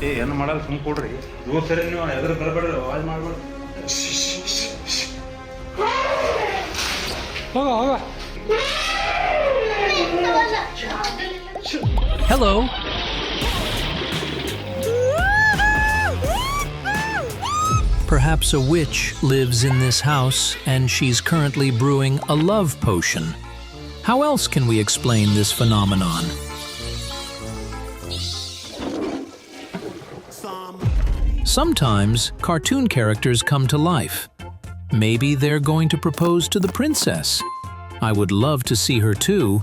ಏನು ಮಾಡಲ್ಲ ಸುಮ್ಮ ಕೊಡ್ರಿ ಇವು ಸರಿ ನೀವು ಎದುರು ಬರಬೇಡ್ರಿ ಆವಾಜ್ ಮಾಡ್ಬೇಡ್ರಿ ಹೋಗ Hello. Perhaps a witch lives in this house and she's currently brewing a love potion. How else can we explain this phenomenon? Sometimes cartoon characters come to life. Maybe they're going to propose to the princess. I would love to see her too.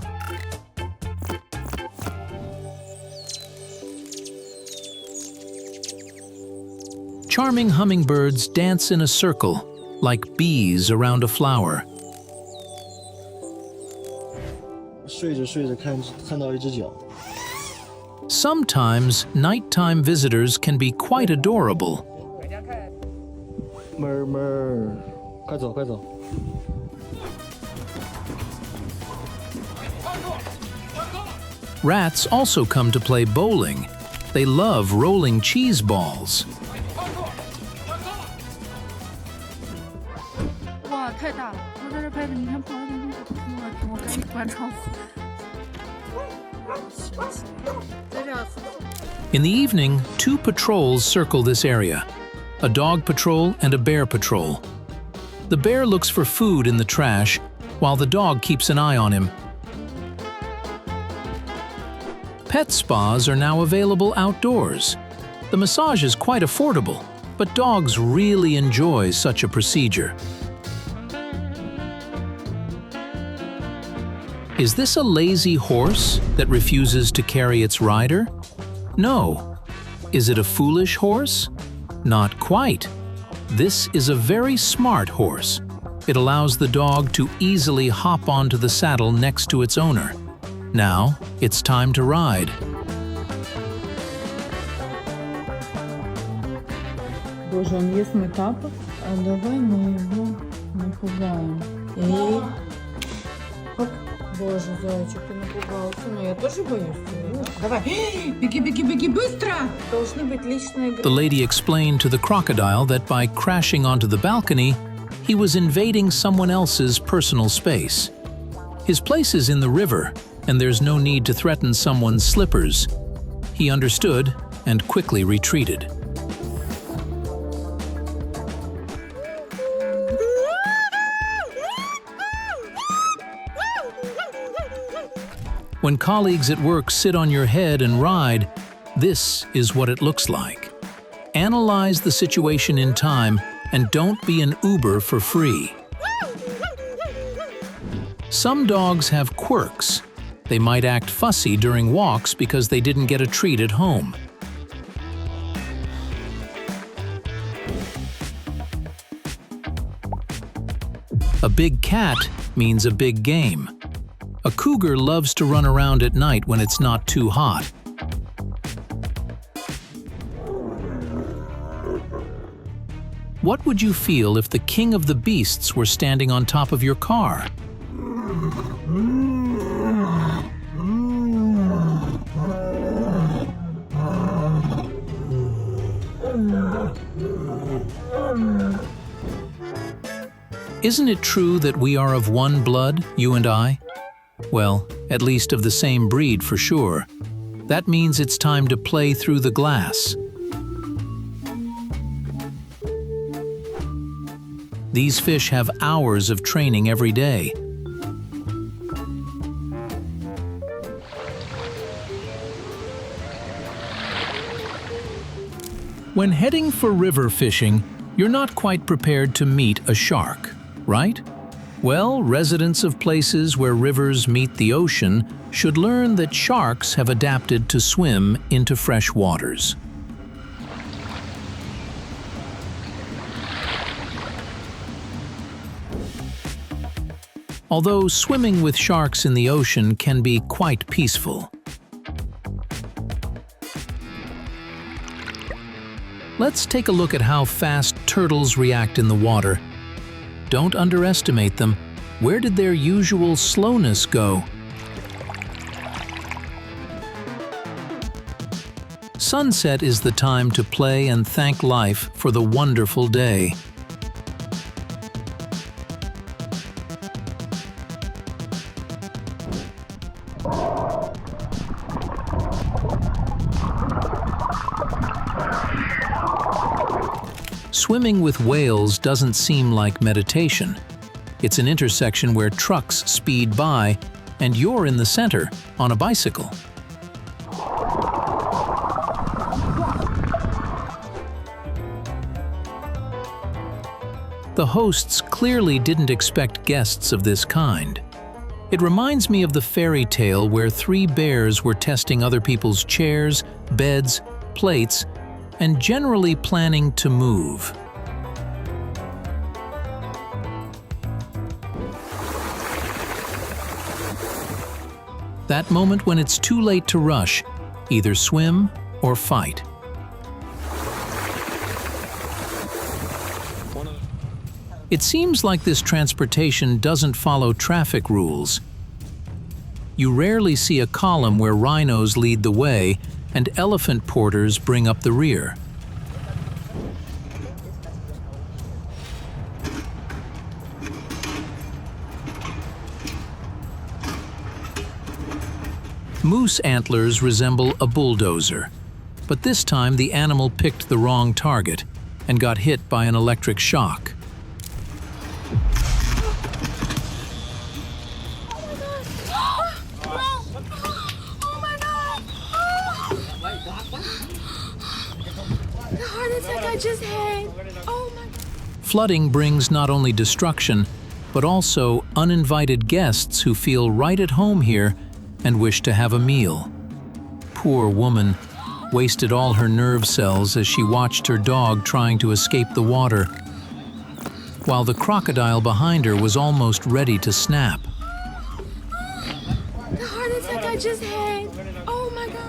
Charming hummingbirds dance in a circle, like bees around a flower. 睡着睡着看到一只脚。 Sometimes nighttime visitors can be quite adorable. 妹儿，快走快走。 Rats also come to play bowling. They love rolling cheese balls. 哇，太大了！我在这拍的，你看跑的那个，我赶紧关窗户。 In the evening, 2 patrols circle this area, a dog patrol and a bear patrol. The bear looks for food in the trash, while the dog keeps an eye on him. Pet spas are now available outdoors. The massage is quite affordable, but dogs really enjoy such a procedure. Is this a lazy horse that refuses to carry its rider? No. Is it a foolish horse? Not quite. This is a very smart horse. It allows the dog to easily hop onto the saddle next to its owner. Now, it's time to ride. Боже, он ест мой тапок, а давай мы его напугаем. И... Оп. Боже, зайчик, ты напугался. Ну, я тоже боюсь. Давай, беги, беги, беги, быстро! Должны быть личные... The lady explained to the crocodile that by crashing onto the balcony, he was invading someone else's personal space. His place is in the river, and there's no need to threaten someone's slippers. He understood and quickly retreated. When colleagues at work sit on your head and ride, this is what it looks like. Analyze the situation in time and don't be an Uber for free. Some dogs have quirks. They might act fussy during walks because they didn't get a treat at home. A big cat means a big game. A cougar loves to run around at night when it's not too hot. What would you feel if the king of the beasts were standing on top of your car? Isn't it true that we are of one blood, you and I? Well, at least of the same breed for sure. That means it's time to play through the glass. These fish have hours of training every day. When heading for river fishing, you're not quite prepared to meet a shark, right? Well, residents of places where rivers meet the ocean should learn that sharks have adapted to swim into fresh waters. Although swimming with sharks in the ocean can be quite peaceful. Let's take a look at how fast turtles react in the water. Don't underestimate them. Where did their usual slowness go? Sunset is the time to play and thank life for the wonderful day. Swimming with whales doesn't seem like meditation. It's an intersection where trucks speed by, and you're in the center on a bicycle. The hosts clearly didn't expect guests of this kind. It reminds me of the fairy tale where 3 bears were testing other people's chairs, beds, plates, and generally planning to move. That moment when it's too late to rush, either swim or fight. It seems like this transportation doesn't follow traffic rules. You rarely see a column where rhinos lead the way and elephant porters bring up the rear. Moose antlers resemble a bulldozer, but this time the animal picked the wrong target and got hit by an electric shock. Flooding brings not only destruction, but also uninvited guests who feel right at home here and wish to have a meal. Poor woman wasted all her nerve cells as she watched her dog trying to escape the water, while the crocodile behind her was almost ready to snap. The heart attack I just had. Oh my God.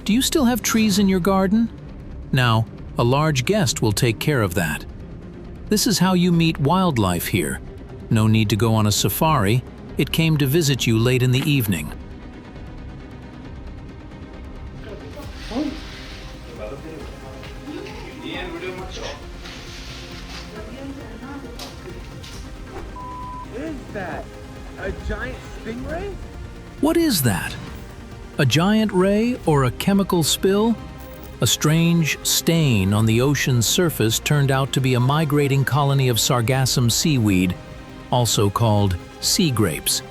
Do you still have trees in your garden? Now, a large guest will take care of that. This is how you meet wildlife here. No need to go on a safari. It came to visit you late in the evening. What is that? A giant stingray? What is that? A giant ray or a chemical spill? A strange stain on the ocean's surface turned out to be a migrating colony of sargassum seaweed, also called sea grapes.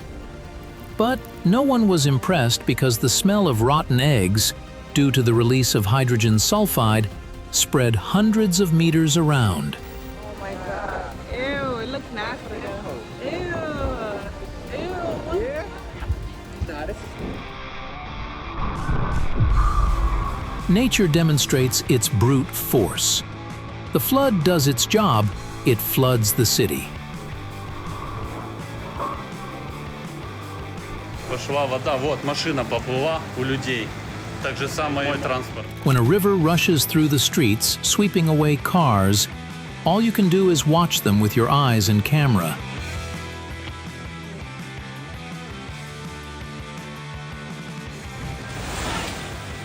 But no one was impressed because the smell of rotten eggs, due to the release of hydrogen sulfide, spread hundreds of meters around. Oh my God. Ew, it looks nasty. Ew. Ew. Yeah? Nah, this is... Nature demonstrates its brute force. The flood does its job, it floods the city. Пошла вода, вот машина поплыла у людей. Так же самое и транспорт. When a river rushes through the streets, sweeping away cars, all you can do is watch them with your eyes and camera.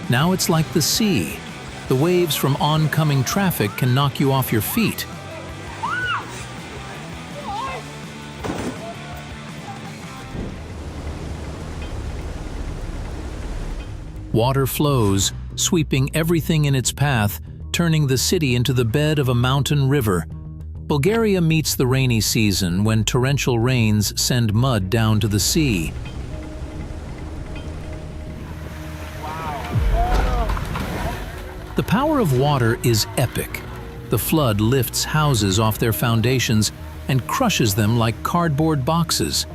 Now it's like the sea. The waves from oncoming traffic can knock you off your feet. Water flows, sweeping everything in its path, turning the city into the bed of a mountain river. Bulgaria meets the rainy season when torrential rains send mud down to the sea. The power of water is epic. The flood lifts houses off their foundations and crushes them like cardboard boxes.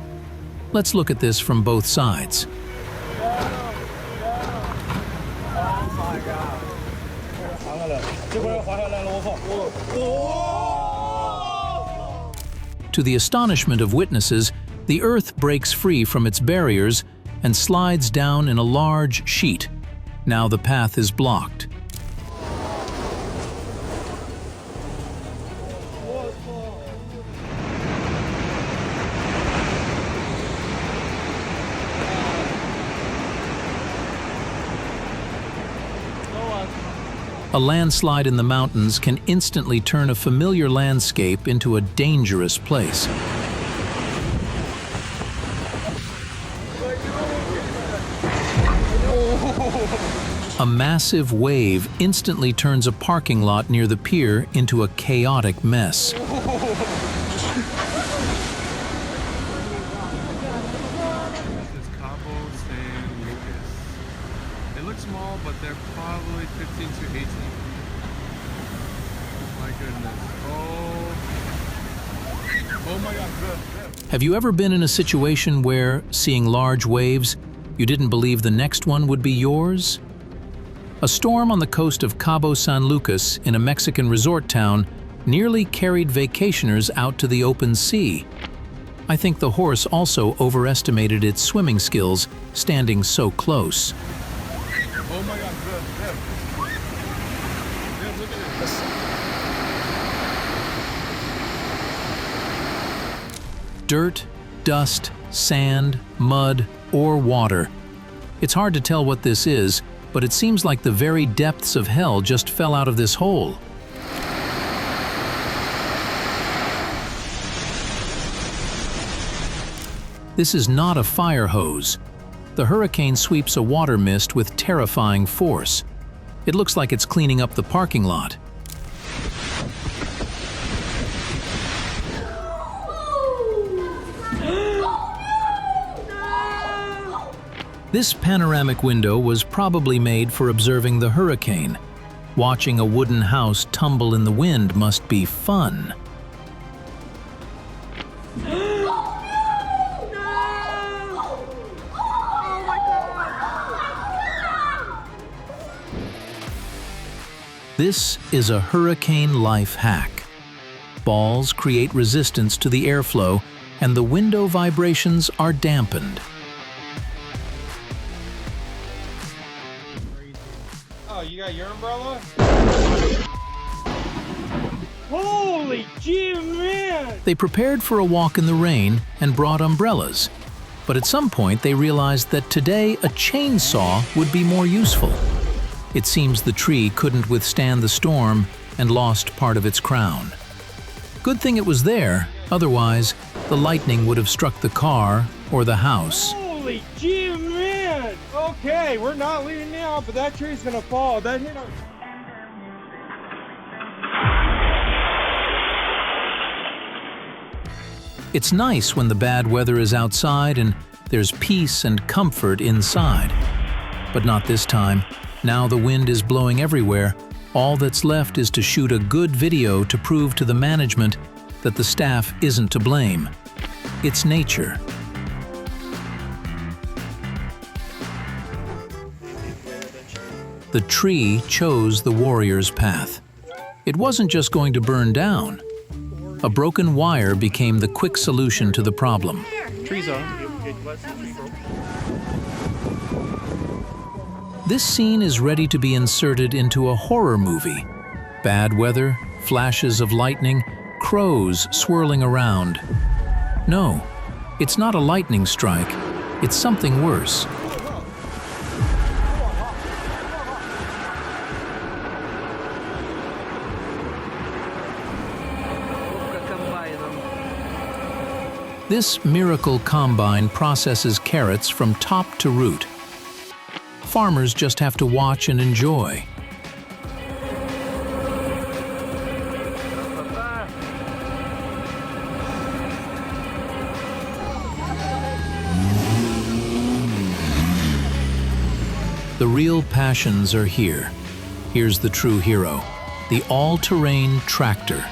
Let's look at this from both sides. To the astonishment of witnesses, the earth breaks free from its barriers and slides down in a large sheet. Now the path is blocked. a landslide in the mountains can instantly turn a familiar landscape into a dangerous place. A massive wave instantly turns a parking lot near the pier into a chaotic mess. This is Cabo San Lucas. They look small, but they're probably 15 to 18 feet. My goodness. Oh my God, good. Have you ever been in a situation where, seeing large waves, you didn't believe the next one would be yours? A storm on the coast of Cabo San Lucas in a Mexican resort town nearly carried vacationers out to the open sea. I think the horse also overestimated its swimming skills, standing so close. Oh my God, good. Yeah, look at this. Dirt, dust, sand, mud, or water. It's hard to tell what this is, but it seems like the very depths of hell just fell out of this hole. This is not a fire hose. The hurricane sweeps a water mist with terrifying force. It looks like it's cleaning up the parking lot. This panoramic window was probably made for observing the hurricane. Watching a wooden house tumble in the wind must be fun. This is a hurricane life hack. Balls create resistance to the airflow, and the window vibrations are dampened. Oh, you got your umbrella? Holy gee, man! They prepared for a walk in the rain and brought umbrellas. But at some point they realized that today a chainsaw would be more useful. It seems the tree couldn't withstand the storm and lost part of its crown. Good thing it was there, otherwise the lightning would have struck the car or the house. Holy gee, man! Okay, we're not leaving now, but that tree's gonna fall. That hit our... It's nice when the bad weather is outside and there's peace and comfort inside. But not this time. Now the wind is blowing everywhere. All that's left is to shoot a good video to prove to the management that the staff isn't to blame. It's nature. The tree chose the warrior's path. It wasn't just going to burn down. A broken wire became the quick solution to the problem. Trees on. This scene is ready to be inserted into a horror movie. Bad weather, flashes of lightning, crows swirling around. No, it's not a lightning strike. It's something worse. This miracle combine processes carrots from top to root. Farmers just have to watch and enjoy. The real passions are here. Here's the true hero, the all-terrain tractor.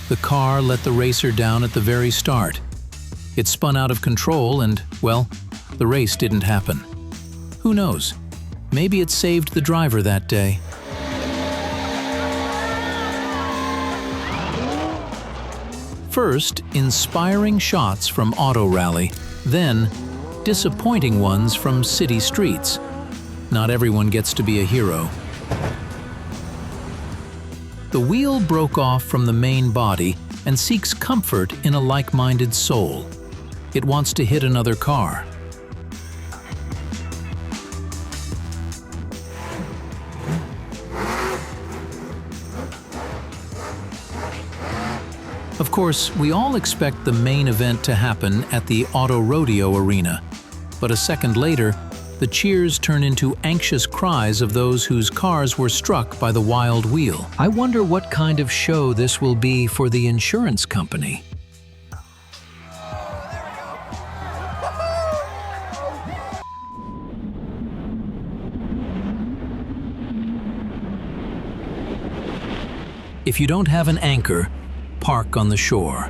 The car let the racer down at the very start. It spun out of control and, well, the race didn't happen. Who knows? Maybe it saved the driver that day. First, inspiring shots from Auto Rally, then disappointing ones from city streets. Not everyone gets to be a hero. The wheel broke off from the main body and seeks comfort in a like-minded soul. It wants to hit another car. Of course, we all expect the main event to happen at the auto rodeo arena, but a second later, the cheers turn into anxious cries of those whose cars were struck by the wild wheel. I wonder what kind of show this will be for the insurance company. If you don't have an anchor, park on the shore.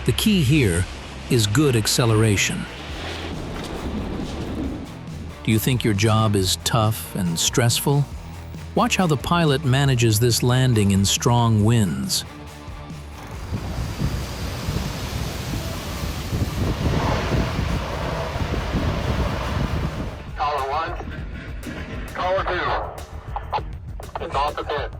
The key here is good acceleration. Do you think your job is tough and stressful? Watch how the pilot manages this landing in strong winds. Caller 1, caller 2, it's off the pit.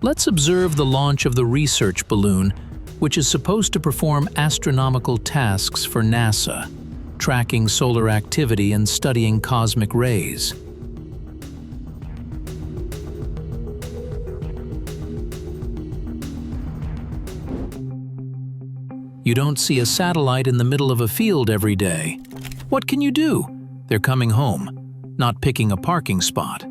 Let's observe the launch of the research balloon, which is supposed to perform astronomical tasks for NASA, tracking solar activity and studying cosmic rays. You don't see a satellite in the middle of a field every day. What can you do? They're coming home, not picking a parking spot.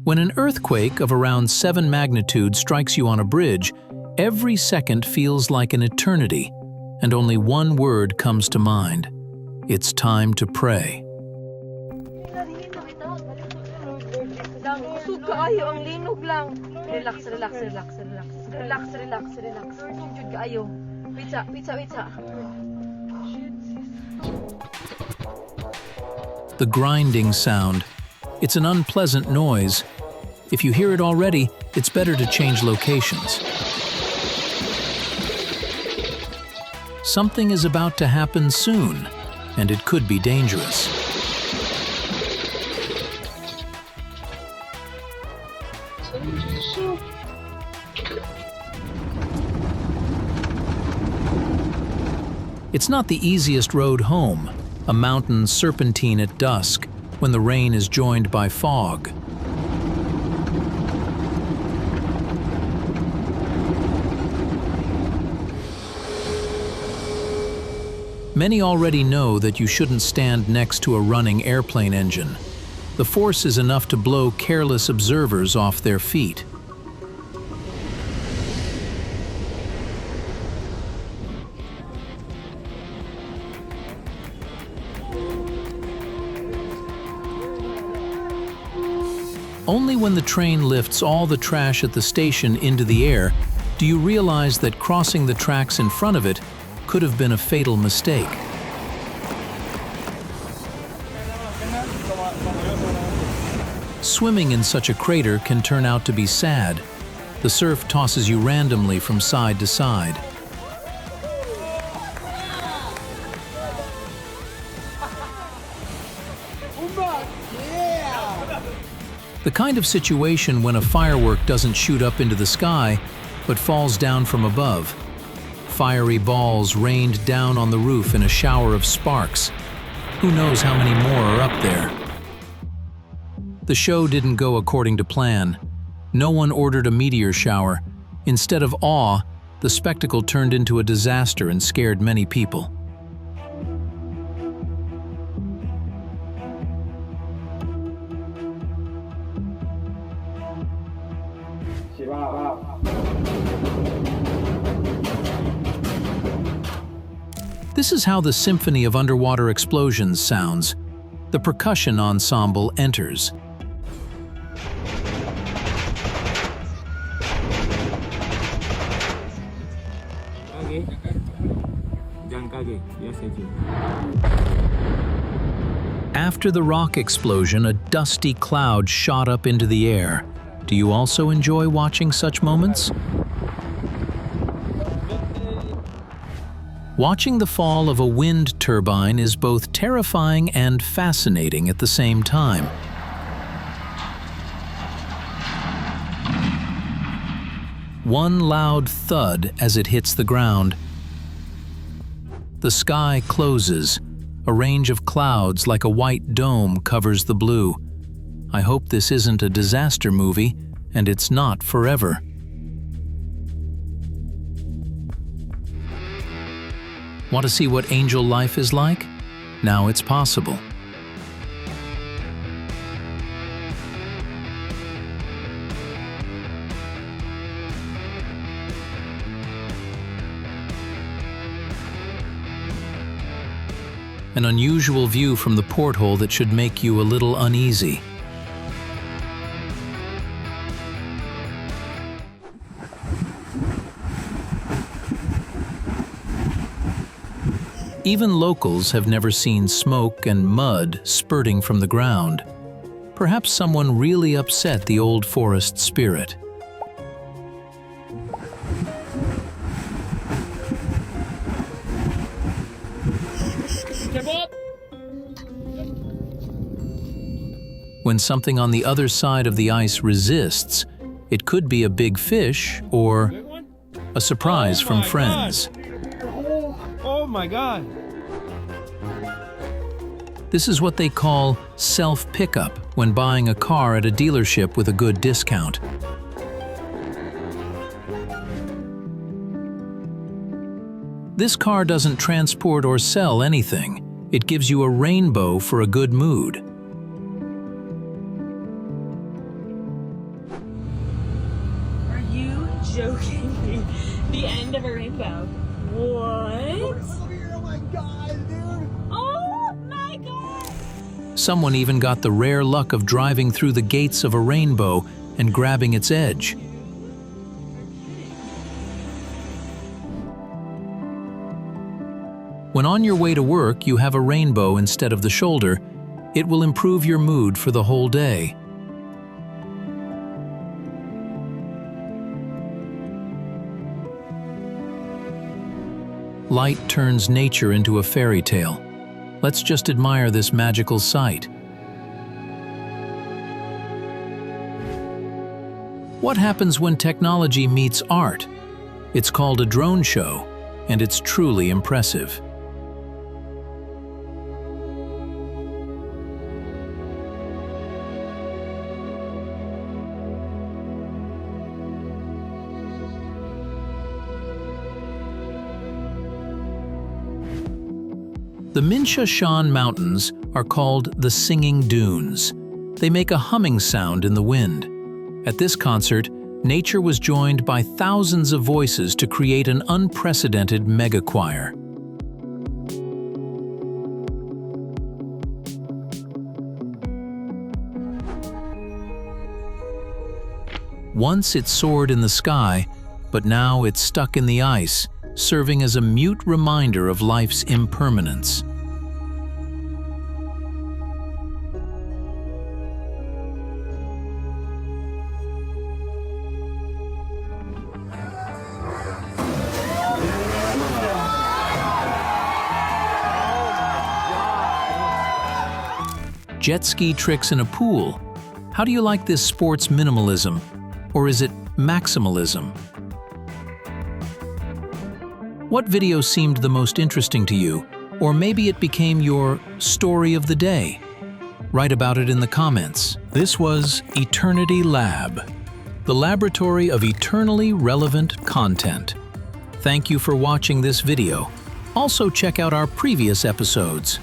When an earthquake of around 7 magnitude strikes you on a bridge, every second feels like an eternity, and only one word comes to mind. It's time to pray. Busog kaayo, ang linog lang. Relax, relax, relax, relax. Relax, relax, relax. Busog jud kaayo. Witsa, witsa, witsa. The grinding sound. It's an unpleasant noise. If you hear it already, it's better to change locations. Something is about to happen soon, and it could be dangerous. It's not the easiest road home, a mountain serpentine at dusk, when the rain is joined by fog. Many already know that you shouldn't stand next to a running airplane engine. The force is enough to blow careless observers off their feet. Only when the train lifts all the trash at the station into the air do you realize that crossing the tracks in front of it could have been a fatal mistake. Swimming in such a crater can turn out to be sad. The surf tosses you randomly from side to side. The kind of situation when a firework doesn't shoot up into the sky, but falls down from above. Fiery balls rained down on the roof in a shower of sparks. Who knows how many more are up there? The show didn't go according to plan. No one ordered a meteor shower. Instead of awe, the spectacle turned into a disaster and scared many people. This is how the symphony of underwater explosions sounds. The percussion ensemble enters. After the rock explosion, a dusty cloud shot up into the air. Do you also enjoy watching such moments? Watching the fall of a wind turbine is both terrifying and fascinating at the same time. one loud thud as it hits the ground. The sky closes. A range of clouds like a white dome covers the blue. I hope this isn't a disaster movie, and it's not forever. Want to see what angel life is like? Now it's possible. An unusual view from the porthole that should make you a little uneasy. Even locals have never seen smoke and mud spurting from the ground. Perhaps someone really upset the old forest spirit. When something on the other side of the ice resists, it could be a big fish or a surprise from friends. Oh my God! This is what they call self-pickup when buying a car at a dealership with a good discount. This car doesn't transport or sell anything. It gives you a rainbow for a good mood. Are you joking me? The end of a rainbow. What? Oh my God, dude! Oh my God! Someone even got the rare luck of driving through the gates of a rainbow and grabbing its edge. When on your way to work you have a rainbow instead of the shoulder, it will improve your mood for the whole day. Light turns nature into a fairy tale. Let's just admire this magical sight. What happens when technology meets art? It's called a drone show, and it's truly impressive. The Minsha Mountains are called the Singing Dunes. They make a humming sound in the wind. At this concert, nature was joined by thousands of voices to create an unprecedented mega choir. Once it soared in the sky, but now it's stuck in the ice, serving as a mute reminder of life's impermanence. Jet ski tricks in a pool. How do you like this sports minimalism? Or is it maximalism? What video seemed the most interesting to you? Or maybe it became your story of the day? Write about it in the comments. This was Eternity Lab, the laboratory of eternally relevant content. Thank you for watching this video. Also check out our previous episodes.